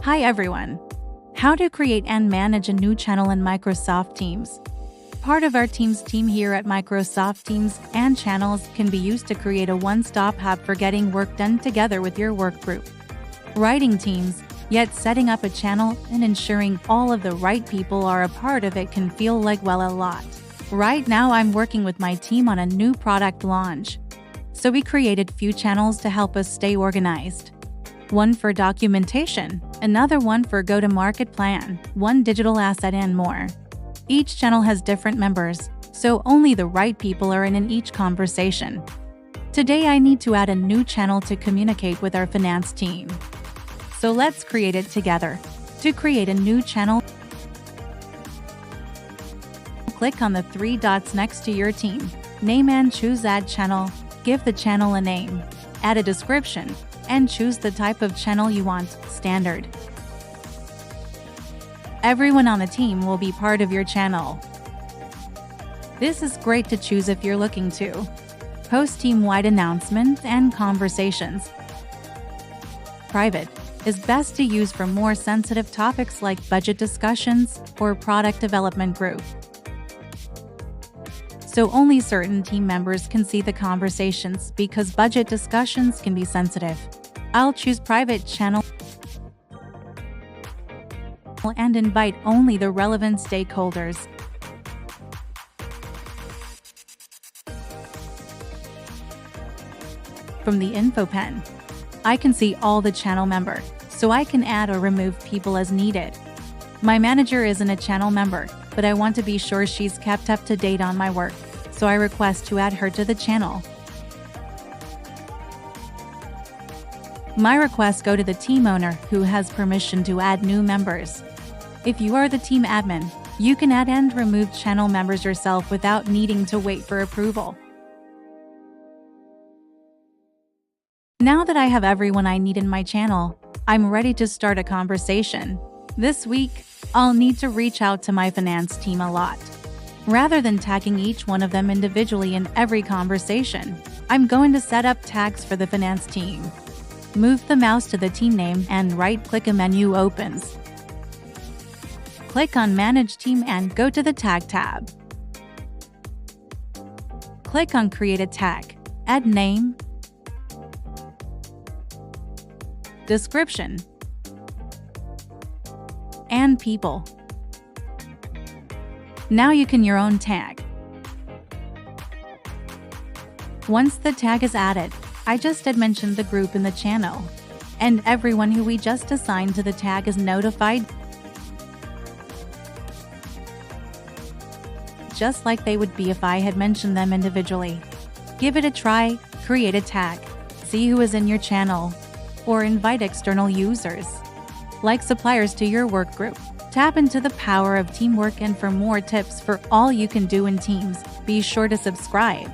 Hi everyone! How to create and manage a new channel in Microsoft Teams. Part of our Teams team here at Microsoft Teams and channels can be used to create a one-stop hub for getting work done together with your work group. Writing teams, yet setting up a channel and ensuring all of the right people are a part of it can feel like a lot. Right now I'm working with my team on a new product launch. So we created few channels to help us stay organized. One for documentation, another one for go-to-market plan, one digital asset and more. Each channel has different members, so only the right people are in each conversation. Today I need to add a new channel to communicate with our finance team. So let's create it together. To create a new channel, click on the three dots next to your team name and choose Add Channel. Give the channel a name, add a description, and choose the type of channel you want, standard. Everyone on the team will be part of your channel. This is great to choose if you're looking to post team-wide announcements and conversations. Private is best to use for more sensitive topics like budget discussions or product development group. So only certain team members can see the conversations because budget discussions can be sensitive. I'll choose private channel and invite only the relevant stakeholders. From the info pane, I can see all the channel member, so I can add or remove people as needed. My manager isn't a channel member, but I want to be sure she's kept up to date on my work, so I request to add her to the channel. My requests go to the team owner who has permission to add new members. If you are the team admin, you can add and remove channel members yourself without needing to wait for approval. Now that I have everyone I need in my channel, I'm ready to start a conversation. This week, I'll need to reach out to my finance team a lot. Rather than tagging each one of them individually in every conversation, I'm going to set up tags for the finance team. Move the mouse to the team name and right-click, a menu opens. Click on Manage Team and go to the Tag tab. Click on Create a Tag, add name, description, and people. Now you can your own tag. Once the tag is added, I just had mentioned the group in the channel, and everyone who we just assigned to the tag is notified, just like they would be if I had mentioned them individually. Give it a try, create a tag, see who is in your channel, or invite external users, like suppliers to your work group. Tap into the power of teamwork, and for more tips for all you can do in Teams, be sure to subscribe.